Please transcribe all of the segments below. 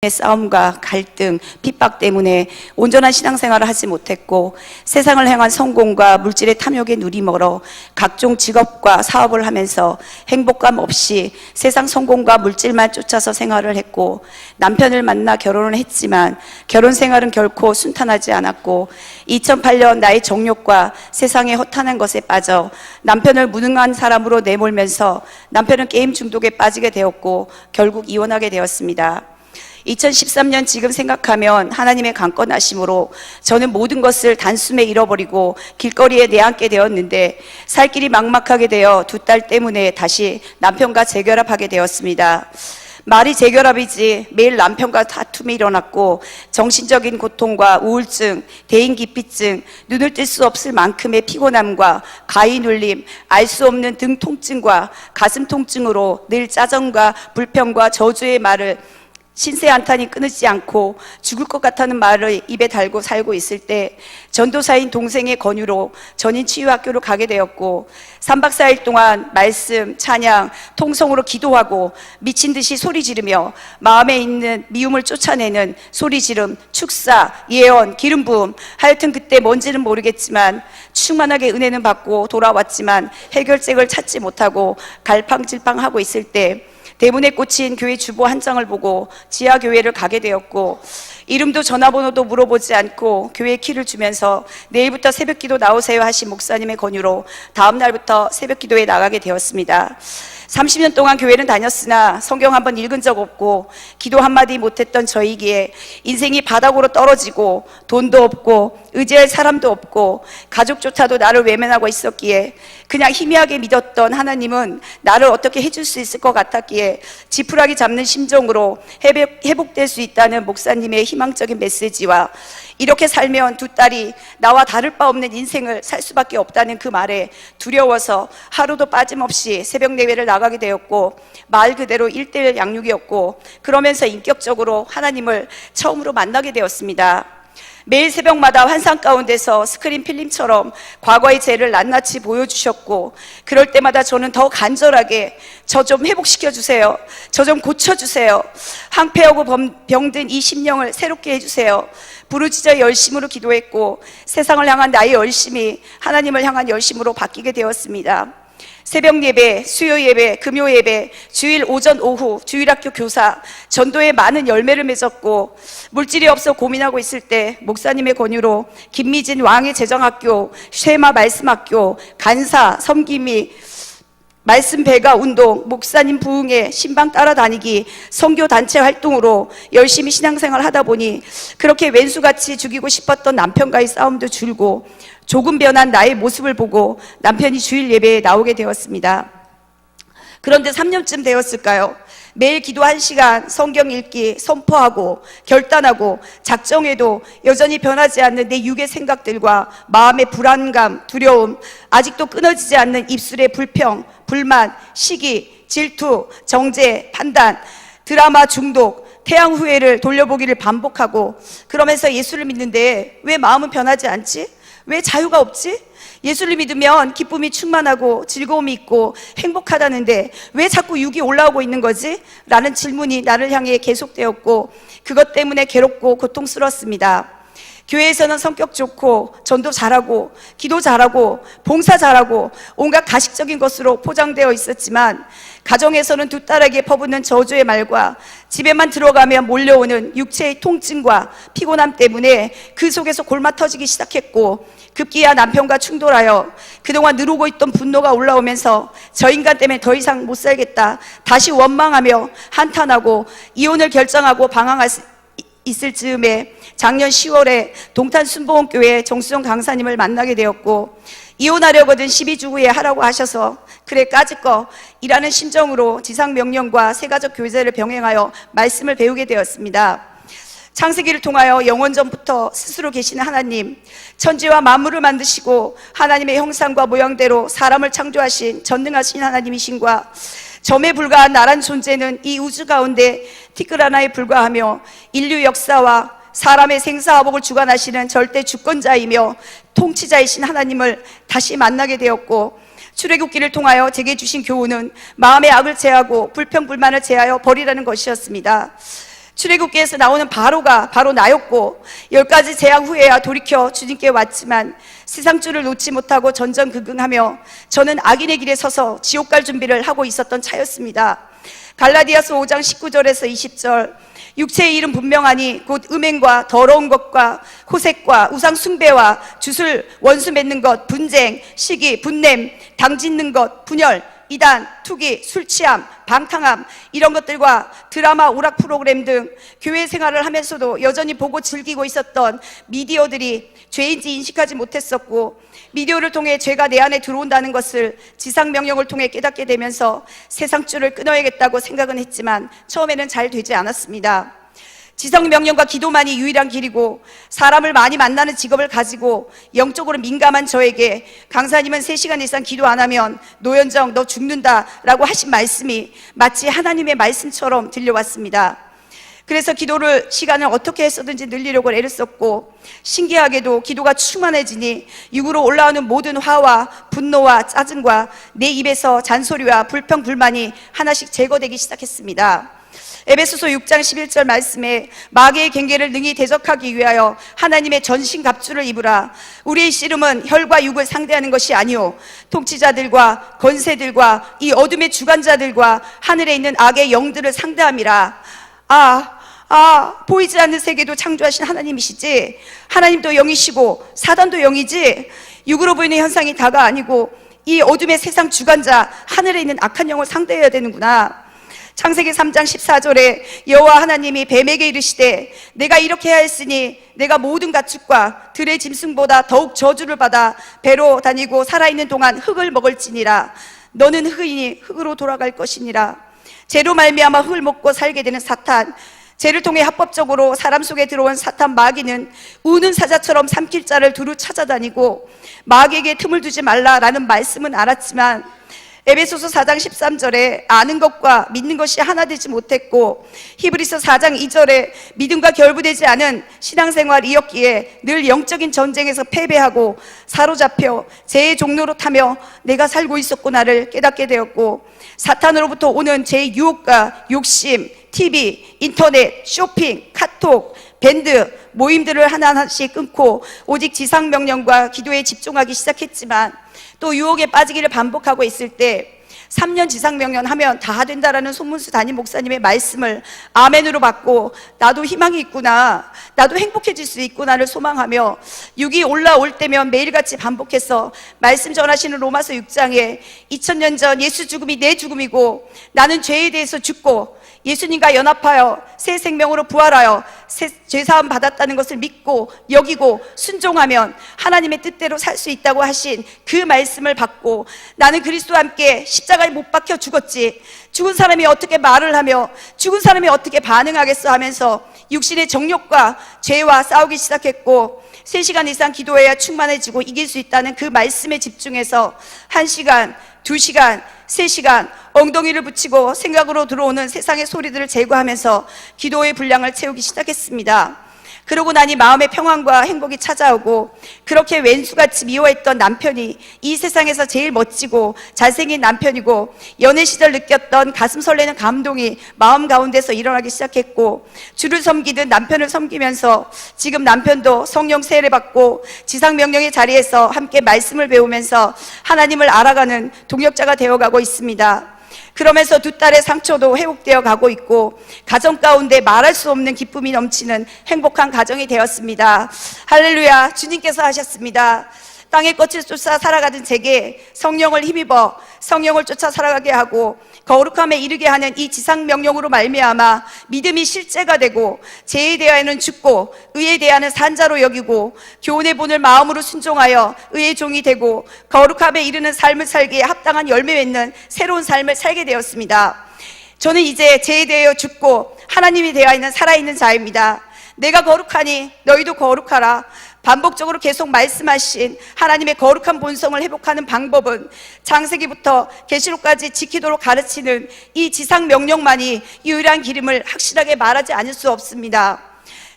싸움과 갈등, 핍박 때문에 온전한 신앙생활을 하지 못했고 세상을 향한 성공과 물질의 탐욕에 눈이 멀어 각종 직업과 사업을 하면서 행복감 없이 세상 성공과 물질만 쫓아서 생활을 했고 남편을 만나 결혼을 했지만 결혼 생활은 결코 순탄하지 않았고 2008년 나의 정욕과 세상의 허탄한 것에 빠져 남편을 무능한 사람으로 내몰면서 남편은 게임 중독에 빠지게 되었고 결국 이혼하게 되었습니다. 2013년 지금 생각하면 하나님의 강권하심으로 저는 모든 것을 단숨에 잃어버리고 길거리에 내앉게 되었는데 살 길이 막막하게 되어 두 딸 때문에 다시 남편과 재결합하게 되었습니다. 말이 재결합이지 매일 남편과 다툼이 일어났고 정신적인 고통과 우울증, 대인기피증, 눈을 뜰 수 없을 만큼의 피곤함과 가위 눌림, 알 수 없는 등 통증과 가슴 통증으로 늘 짜증과 불평과 저주의 말을 신세 한탄이 끊이지 않고 죽을 것 같다는 말을 입에 달고 살고 있을 때 전도사인 동생의 권유로 전인치유학교로 가게 되었고 3박 4일 동안 말씀, 찬양, 통성으로 기도하고 미친 듯이 소리 지르며 마음에 있는 미움을 쫓아내는 소리 지름, 축사, 예언, 기름 부음, 하여튼 그때 뭔지는 모르겠지만 충만하게 은혜는 받고 돌아왔지만 해결책을 찾지 못하고 갈팡질팡하고 있을 때 대문에 꽂힌 교회 주보 한 장을 보고 지하교회를 가게 되었고 이름도 전화번호도 물어보지 않고 교회 키를 주면서 내일부터 새벽기도 나오세요 하신 목사님의 권유로 다음 날부터 새벽기도에 나가게 되었습니다. 30년 동안 교회는 다녔으나 성경 한번 읽은 적 없고 기도 한마디 못했던 저이기에 인생이 바닥으로 떨어지고 돈도 없고 의지할 사람도 없고 가족조차도 나를 외면하고 있었기에 그냥 희미하게 믿었던 하나님은 나를 어떻게 해줄 수 있을 것 같았기에 지푸라기 잡는 심정으로 회복될 수 있다는 목사님의 희망적인 메시지와 이렇게 살면 두 딸이 나와 다를 바 없는 인생을 살 수밖에 없다는 그 말에 두려워서 하루도 빠짐없이 새벽 예배를 나가게 되었고 말 그대로 1:1 양육이었고 그러면서 인격적으로 하나님을 처음으로 만나게 되었습니다. 매일 새벽마다 환상 가운데서 스크린 필름처럼 과거의 죄를 낱낱이 보여주셨고 그럴 때마다 저는 더 간절하게 저 좀 회복시켜주세요. 저 좀 고쳐주세요. 항폐하고 병든 이 심령을 새롭게 해주세요. 부르짖어 열심으로 기도했고 세상을 향한 나의 열심이 하나님을 향한 열심으로 바뀌게 되었습니다. 새벽 예배, 수요 예배, 금요 예배, 주일 오전 오후, 주일학교 교사, 전도에 많은 열매를 맺었고 물질이 없어 고민하고 있을 때 목사님의 권유로 김미진 왕의 재정학교, 쉐마 말씀학교, 간사, 섬김이, 말씀 배가 운동, 목사님 부흥회, 신방 따라다니기, 선교 단체 활동으로 열심히 신앙생활 하다 보니 그렇게 왼수같이 죽이고 싶었던 남편과의 싸움도 줄고 조금 변한 나의 모습을 보고 남편이 주일 예배에 나오게 되었습니다. 그런데 3년쯤 되었을까요? 매일 기도 1시간, 성경 읽기, 선포하고 결단하고 작정해도 여전히 변하지 않는 내 육의 생각들과 마음의 불안감, 두려움, 아직도 끊어지지 않는 입술의 불평, 불만, 시기, 질투, 정죄, 판단, 드라마 중독, 태양 후회를 돌려보기를 반복하고 그러면서 예수를 믿는데 왜 마음은 변하지 않지? 왜 자유가 없지? 예수를 믿으면 기쁨이 충만하고 즐거움이 있고 행복하다는데 왜 자꾸 육이 올라오고 있는 거지? 라는 질문이 나를 향해 계속되었고 그것 때문에 괴롭고 고통스러웠습니다. 교회에서는 성격 좋고 전도 잘하고 기도 잘하고 봉사 잘하고 온갖 가식적인 것으로 포장되어 있었지만 가정에서는 두 딸에게 퍼붓는 저주의 말과 집에만 들어가면 몰려오는 육체의 통증과 피곤함 때문에 그 속에서 골마 터지기 시작했고 급기야 남편과 충돌하여 그동안 누르고 있던 분노가 올라오면서 저 인간 때문에 더 이상 못 살겠다 다시 원망하며 한탄하고 이혼을 결정하고 방황할 있을 즈음에 작년 10월에 동탄 순복음교회 정수정 강사님을 만나게 되었고 이혼하려거든 12주 후에 하라고 하셔서 그래 까짓거 이라는 심정으로 지상명령과 세가족 교제를 병행하여 말씀을 배우게 되었습니다. 창세기를 통하여 영원전부터 스스로 계시는 하나님, 천지와 만물을 만드시고 하나님의 형상과 모양대로 사람을 창조하신 전능하신 하나님이신과 점에 불과한 나란 존재는 이 우주 가운데 티끌 하나에 불과하며 인류 역사와 사람의 생사화복을 주관하시는 절대 주권자이며 통치자이신 하나님을 다시 만나게 되었고 출애굽기를 통하여 제게 주신 교훈은 마음의 악을 제하고 불평불만을 제하여 버리라는 것이었습니다. 출애굽기에서 나오는 바로가 바로 나였고 10가지 재앙 후에야 돌이켜 주님께 왔지만 세상줄을 놓지 못하고 전전긍긍하며 저는 악인의 길에 서서 지옥 갈 준비를 하고 있었던 차였습니다. 갈라디아서 5장 19절에서 20절, 육체의 일은 분명하니 곧 음행과 더러운 것과 호색과 우상 숭배와 주술 원수 맺는 것, 분쟁, 시기, 분냄, 당 짓는 것, 분열, 이단, 투기, 술 취함, 방탕함, 이런 것들과 드라마, 오락 프로그램 등 교회 생활을 하면서도 여전히 보고 즐기고 있었던 미디어들이 죄인지 인식하지 못했었고, 미디어를 통해 죄가 내 안에 들어온다는 것을 지상명령을 통해 깨닫게 되면서 세상줄을 끊어야겠다고 생각은 했지만 처음에는 잘 되지 않았습니다. 지성명령과 기도만이 유일한 길이고 사람을 많이 만나는 직업을 가지고 영적으로 민감한 저에게 강사님은 3시간 이상 기도 안 하면 노현정 너 죽는다 라고 하신 말씀이 마치 하나님의 말씀처럼 들려왔습니다. 그래서 기도를 시간을 어떻게 했었든지 늘리려고 애를 썼고, 신기하게도 기도가 충만해지니 육으로 올라오는 모든 화와 분노와 짜증과 내 입에서 잔소리와 불평 불만이 하나씩 제거되기 시작했습니다. 에베소서 6장 11절 말씀에 마귀의 경계를 능히 대적하기 위하여 하나님의 전신갑주를 입으라. 우리의 씨름은 혈과 육을 상대하는 것이 아니오 통치자들과 권세들과 이 어둠의 주관자들과 하늘에 있는 악의 영들을 상대함이라. 보이지 않는 세계도 창조하신 하나님이시지. 하나님도 영이시고 사단도 영이지. 육으로 보이는 현상이 다가 아니고 이 어둠의 세상 주관자 하늘에 있는 악한 영을 상대해야 되는구나. 창세기 3장 14절에 여호와 하나님이 뱀에게 이르시되 내가 이렇게 하였으니 내가 모든 가축과 들의 짐승보다 더욱 저주를 받아 배로 다니고 살아있는 동안 흙을 먹을지니라. 너는 흙이니 흙으로 돌아갈 것이니라. 죄로 말미암아 흙을 먹고 살게 되는 사탄, 죄를 통해 합법적으로 사람 속에 들어온 사탄 마귀는 우는 사자처럼 삼킬 자를 두루 찾아다니고 마귀에게 틈을 두지 말라라는 말씀은 알았지만 에베소서 4장 13절에 아는 것과 믿는 것이 하나 되지 못했고, 히브리서 4장 2절에 믿음과 결부되지 않은 신앙생활 이었기에 늘 영적인 전쟁에서 패배하고 사로잡혀 죄의 종로로 타며 내가 살고 있었구나를 깨닫게 되었고, 사탄으로부터 오는 제 유혹과 욕심, TV, 인터넷, 쇼핑, 카톡, 밴드, 모임들을 하나하나씩 끊고 오직 지상명령과 기도에 집중하기 시작했지만, 또 유혹에 빠지기를 반복하고 있을 때 3년 지상명령 하면 다 된다라는 손문수 담임 목사님의 말씀을 아멘으로 받고 나도 희망이 있구나, 나도 행복해질 수 있구나를 소망하며 6이 올라올 때면 매일같이 반복해서 말씀 전하시는 로마서 6장에 2000년 전 예수 죽음이 내 죽음이고 나는 죄에 대해서 죽고 예수님과 연합하여 새 생명으로 부활하여 죄사함 받았다는 것을 믿고 여기고 순종하면 하나님의 뜻대로 살 수 있다고 하신 그 말씀을 받고, 나는 그리스도와 함께 십자가에 못 박혀 죽었지, 죽은 사람이 어떻게 말을 하며 죽은 사람이 어떻게 반응하겠어 하면서 육신의 정욕과 죄와 싸우기 시작했고, 3시간 이상 기도해야 충만해지고 이길 수 있다는 그 말씀에 집중해서 1시간, 2시간, 3시간 엉덩이를 붙이고 생각으로 들어오는 세상의 소리들을 제거하면서 기도의 분량을 채우기 시작했습니다. 그러고 나니 마음의 평안과 행복이 찾아오고, 그렇게 왼수같이 미워했던 남편이 이 세상에서 제일 멋지고 잘생긴 남편이고, 연애 시절 느꼈던 가슴 설레는 감동이 마음 가운데서 일어나기 시작했고, 주를 섬기듯 남편을 섬기면서 지금 남편도 성령 세례 받고 지상명령의 자리에서 함께 말씀을 배우면서 하나님을 알아가는 동역자가 되어가고 있습니다. 그러면서 2딸의 상처도 회복되어 가고 있고, 가정 가운데 말할 수 없는 기쁨이 넘치는 행복한 가정이 되었습니다. 할렐루야. 주님께서 하셨습니다. 땅의 꽃을 쫓아 살아가던 제게 성령을 힘입어 성령을 쫓아 살아가게 하고 거룩함에 이르게 하는 이 지상명령으로 말미암아 믿음이 실제가 되고, 죄에 대하여는 죽고 의에 대하여는 산자로 여기고 교훈의 본을 마음으로 순종하여 의의 종이 되고 거룩함에 이르는 삶을 살기에 합당한 열매 맺는 새로운 삶을 살게 되었습니다. 저는 이제 죄에 대하여 죽고 하나님이 대하여는 살아있는 자입니다. 내가 거룩하니 너희도 거룩하라. 반복적으로 계속 말씀하신 하나님의 거룩한 본성을 회복하는 방법은 창세기부터 계시록까지 지키도록 가르치는 이 지상명령만이 유일한 길임을 확실하게 말하지 않을 수 없습니다.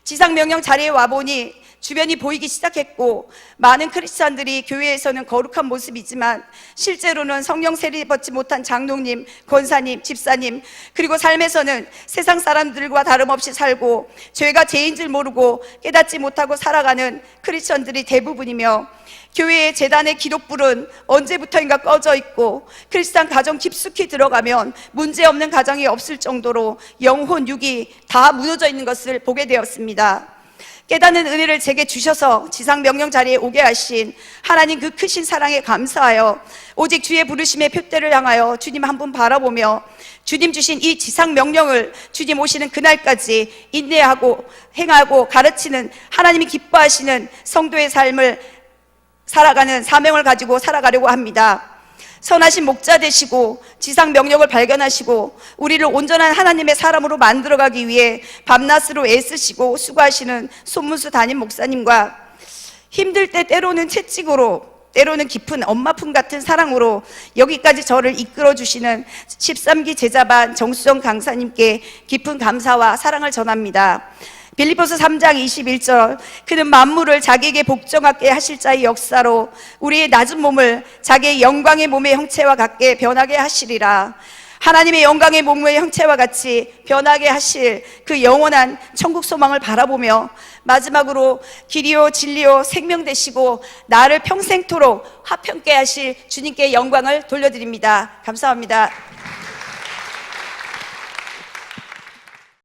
지상명령 자리에 와보니 주변이 보이기 시작했고, 많은 크리스찬들이 교회에서는 거룩한 모습이지만 실제로는 성령 세례 받지 못한 장로님, 권사님, 집사님, 그리고 삶에서는 세상 사람들과 다름없이 살고 죄가 죄인 줄 모르고 깨닫지 못하고 살아가는 크리스찬들이 대부분이며, 교회의 재단의 기록불은 언제부터인가 꺼져 있고, 크리스찬 가정 깊숙이 들어가면 문제없는 가정이 없을 정도로 영혼, 육이 다 무너져 있는 것을 보게 되었습니다. 깨닫는 은혜를 제게 주셔서 지상 명령 자리에 오게 하신 하나님 그 크신 사랑에 감사하여 오직 주의 부르심의 표대를 향하여 주님 한 분 바라보며 주님 주신 이 지상 명령을 주님 오시는 그날까지 인내하고 행하고 가르치는 하나님이 기뻐하시는 성도의 삶을 살아가는 사명을 가지고 살아가려고 합니다. 선하신 목자 되시고 지상 명령을 발견하시고 우리를 온전한 하나님의 사람으로 만들어가기 위해 밤낮으로 애쓰시고 수고하시는 손문수 담임 목사님과 힘들 때 때로는 채찍으로, 때로는 깊은 엄마 품 같은 사랑으로 여기까지 저를 이끌어 주시는 13기 제자반 정수정 강사님께 깊은 감사와 사랑을 전합니다. 빌립보서 3장 21절, 그는 만물을 자기에게 복종하게 하실 자의 역사로 우리의 낮은 몸을 자기의 영광의 몸의 형체와 같게 변하게 하시리라. 하나님의 영광의 몸의 형체와 같이 변하게 하실 그 영원한 천국 소망을 바라보며 마지막으로 길이요 진리요 생명 되시고 나를 평생토록 화평케 하실 주님께 영광을 돌려드립니다. 감사합니다.